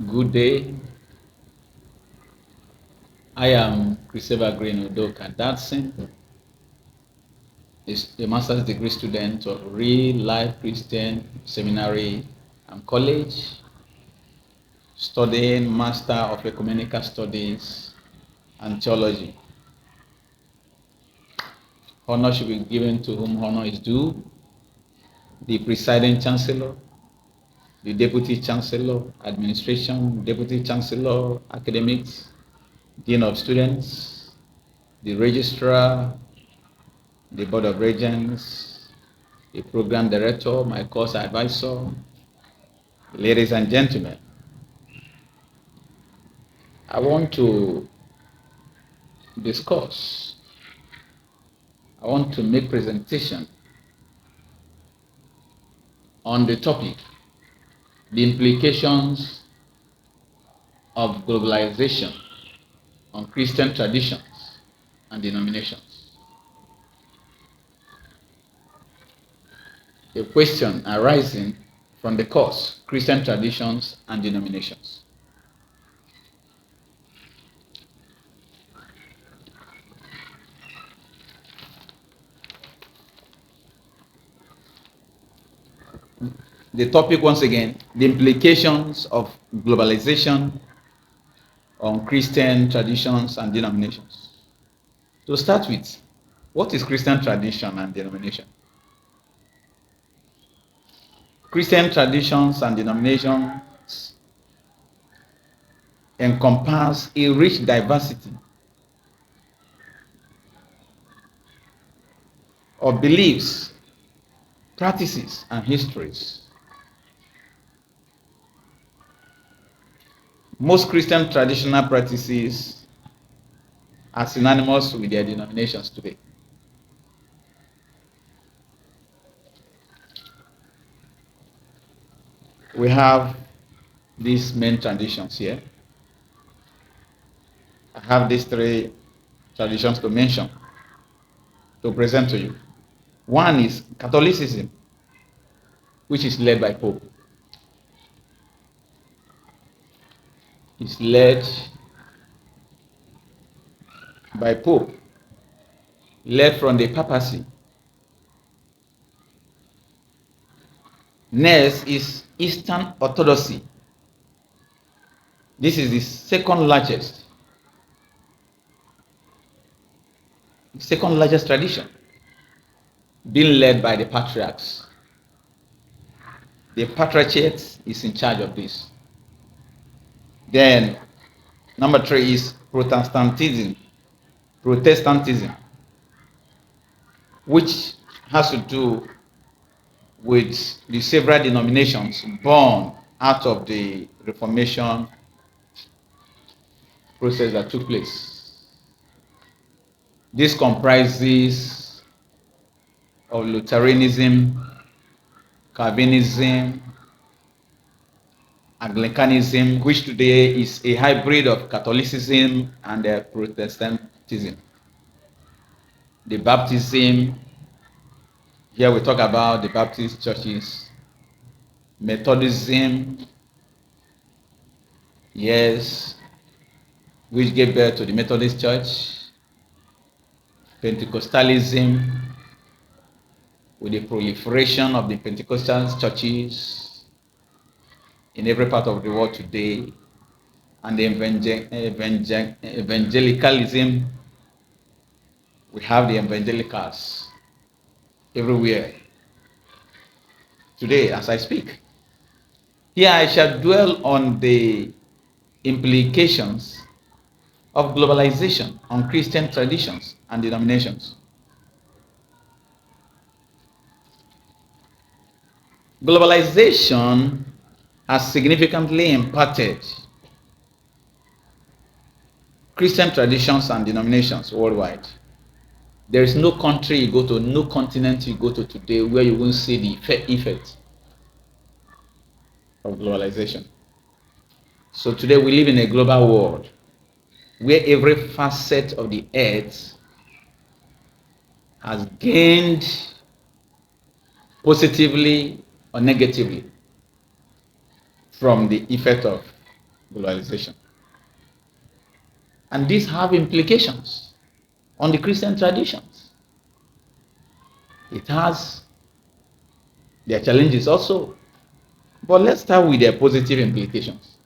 Good day. I am Christopher Green Udoka Datson, a master's degree student of Real Life Christian Seminary and College, studying Master of Ecumenical Studies and Theology. Honor should be given to whom honor is due: the presiding chancellor, the deputy chancellor, administration, deputy chancellor, academics, dean of students, the registrar, the board of regents, the program director, my course advisor. Ladies and gentlemen, I want to discuss, I want to make presentation on the topic, the implications of globalization on Christian traditions and denominations. A question arising from the course, Christian traditions and denominations. The topic, once again, the implications of globalization on Christian traditions and denominations. To start with, what is Christian tradition and denomination? Christian traditions and denominations encompass a rich diversity of beliefs, practices, and histories. Most Christian traditional practices are synonymous with their denominations today. We have these main traditions here. I have these three traditions to mention, to present to you. One is Catholicism, which is led by Pope. It's led by Pope, led from the papacy. Next is Eastern Orthodoxy. This is the second largest tradition, being led by the patriarchs. The patriarchate is in charge of this. Then, number 3 is Protestantism, which has to do with the several denominations born out of the Reformation process that took place. This comprises of Lutheranism, Calvinism, Anglicanism, which today is a hybrid of Catholicism and Protestantism. The Baptism, here we talk about the Baptist churches. Methodism, yes, which gave birth to the Methodist Church. Pentecostalism, with the proliferation of the Pentecostal churches in every part of the world today, and the evangelicalism. We have the evangelicals everywhere today as I speak. Here I shall dwell on the implications of globalization on Christian traditions and denominations. Globalization has significantly impacted Christian traditions and denominations worldwide. There is no country you go to, no continent you go to today where you won't see the effect of globalization. So today we live in a global world where every facet of the earth has gained positively or negatively from the effect of globalization. And these have implications on the Christian traditions. It has their challenges also. But let's start with their positive implications.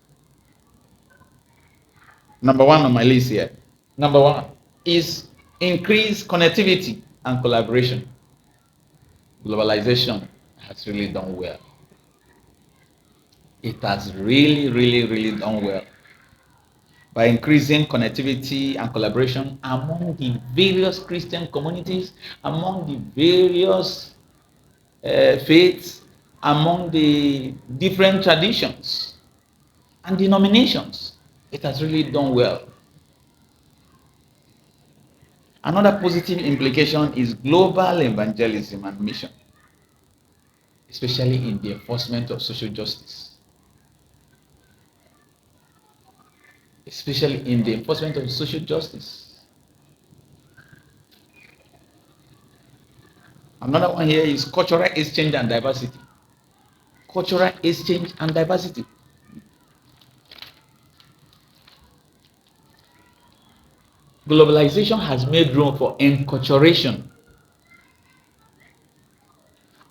Number one on my list here. Number one is increased connectivity and collaboration. Globalization has really done well. It has really done well by increasing connectivity and collaboration among the various Christian communities, among the various faiths, among the different traditions and denominations. It has really done well. Another positive implication is global evangelism and mission, especially in the enforcement of social justice. Especially in the enforcement of social justice. Another one here is cultural exchange and diversity. Cultural exchange and diversity. Globalization has made room for enculturation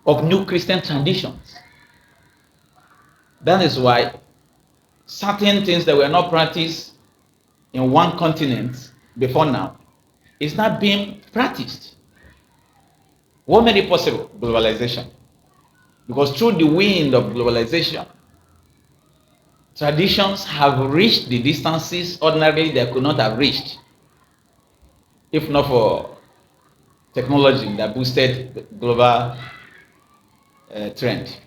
of new Christian traditions. That is why certain things that were not practiced in one continent before now is not being practiced. What made it possible? Globalization. Because through the wind of globalization, traditions have reached the distances ordinarily they could not have reached if not for technology that boosted the global trend.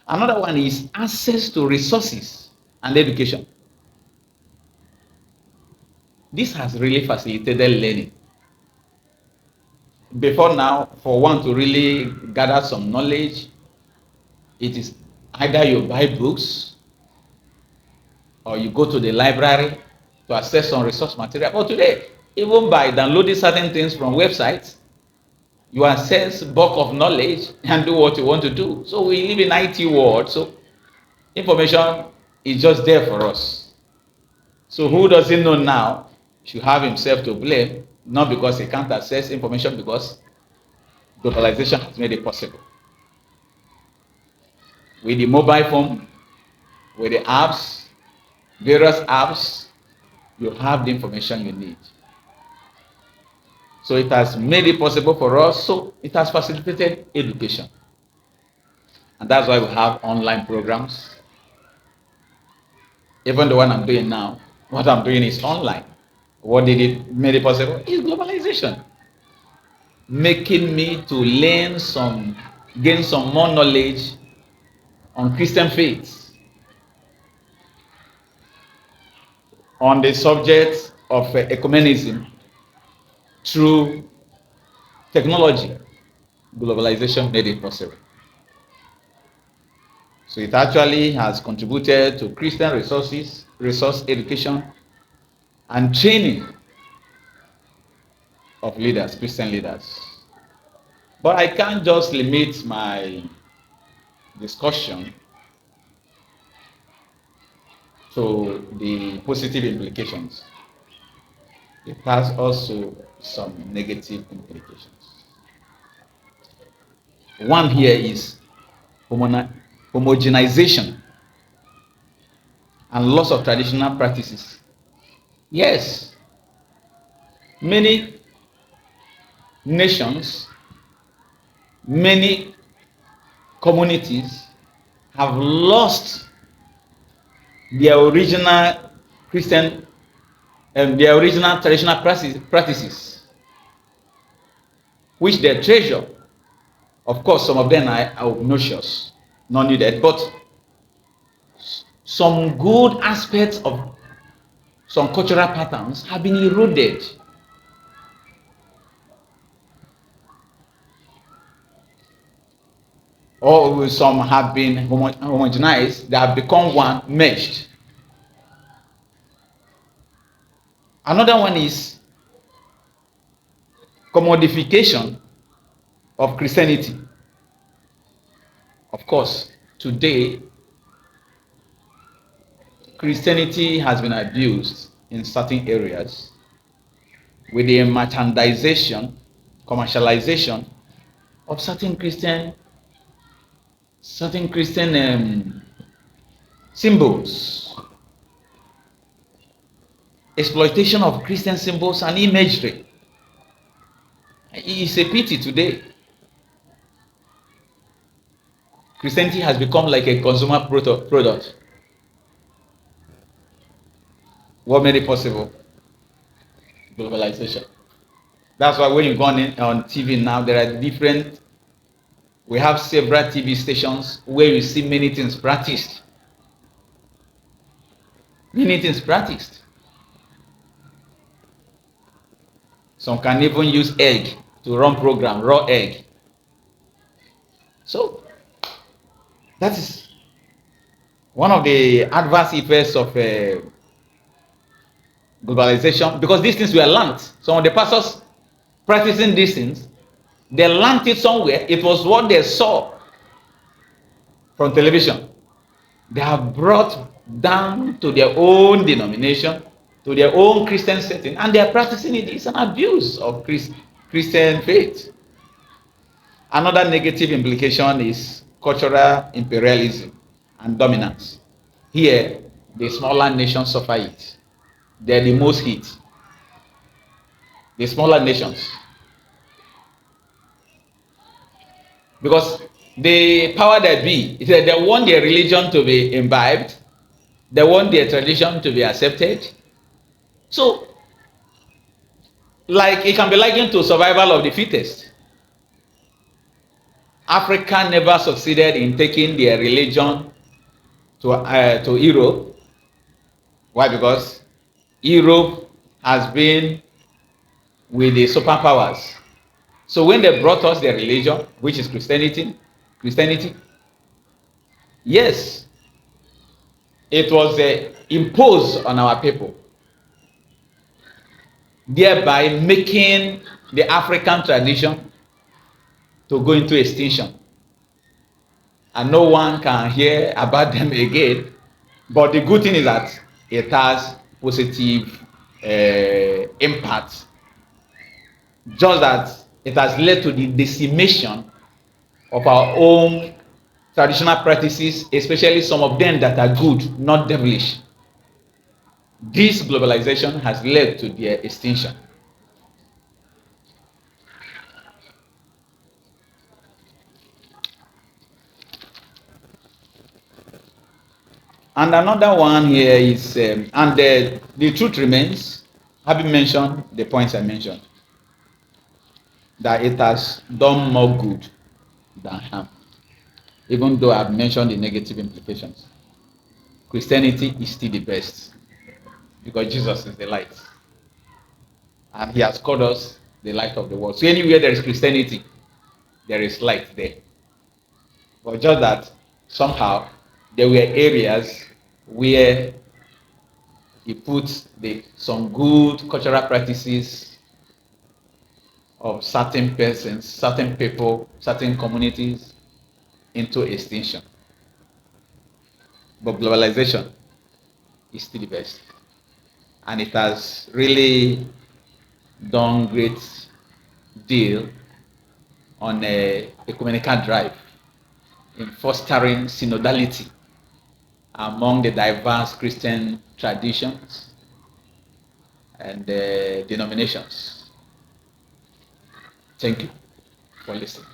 Another one is access to resources and education. This has really facilitated learning. Before now, for one to really gather some knowledge, it is either you buy books or you go to the library to access some resource material. But today, even by downloading certain things from websites, you access bulk of knowledge and do what you want to do. So we live in IT world, so information is just there for us. So who doesn't know now should have himself to blame, not because he can't access information, because globalization has made it possible. With the mobile phone, with the apps, various apps, you have the information you need. So it has made it possible for us, so it has facilitated education. And that's why we have online programs. Even the one I'm doing now, what I'm doing is online. What did it made it possible? Is globalization. Making me to gain some more knowledge on Christian faith, on the subject of ecumenism through technology. Globalization made it possible. So it actually has contributed to Christian resource education, and training of leaders, Christian leaders. But I can't just limit my discussion to the positive implications. It has also some negative implications. One here is homogenization and loss of traditional practices. Yes, many nations, many communities have lost their original Christian their original traditional practices, which they treasure. Of course, some of them are obnoxious, not needed, but some good aspects of some cultural patterns have been eroded. Or some have been homogenized, they have become one, meshed. Another one is commodification of Christianity. Of course, today, Christianity has been abused in certain areas with the merchandization, commercialization of certain Christian symbols, exploitation of Christian symbols and imagery. It's a pity today. Christianity has become like a consumer product. What made it possible? Globalization. That's why when you go on TV now, there are different, we have several TV stations where you see many things practiced. Many things practiced. Some can even use egg to run program, raw egg. So that is one of the adverse effects of globalization, because these things were learned. Some of the pastors practicing these things, they learned it somewhere. It was what they saw from television. They have brought down to their own denomination, to their own Christian setting, and they are practicing it. It's an abuse of Christian faith. Another negative implication is cultural imperialism and dominance. Here, the smaller nations suffer it. They're the most hit. The smaller nations. Because the power that be, they want their religion to be imbibed, they want their tradition to be accepted. So, like, it can be likened to survival of the fittest. Africa never succeeded in taking their religion to Europe. Why? Because Europe has been with the superpowers. So when they brought us their religion, which is Christianity, yes, it was imposed on our people, thereby making the African tradition to go into extinction. And no one can hear about them again. But the good thing is that it has positive impact. Just that it has led to the decimation of our own traditional practices, especially some of them that are good, not devilish. This globalization has led to their extinction. And another one here is, the truth remains, having mentioned the points I mentioned, that it has done more good than harm. Even though I've mentioned the negative implications, Christianity is still the best because Jesus is the light. And he has called us the light of the world. So anywhere there is Christianity, there is light there. But just that somehow there were areas where he put some good cultural practices of certain persons, certain people, certain communities into extinction. But globalization is still the best. And it has really done great deal on a ecumenical drive in fostering synodality among the diverse Christian traditions and denominations. Thank you for listening.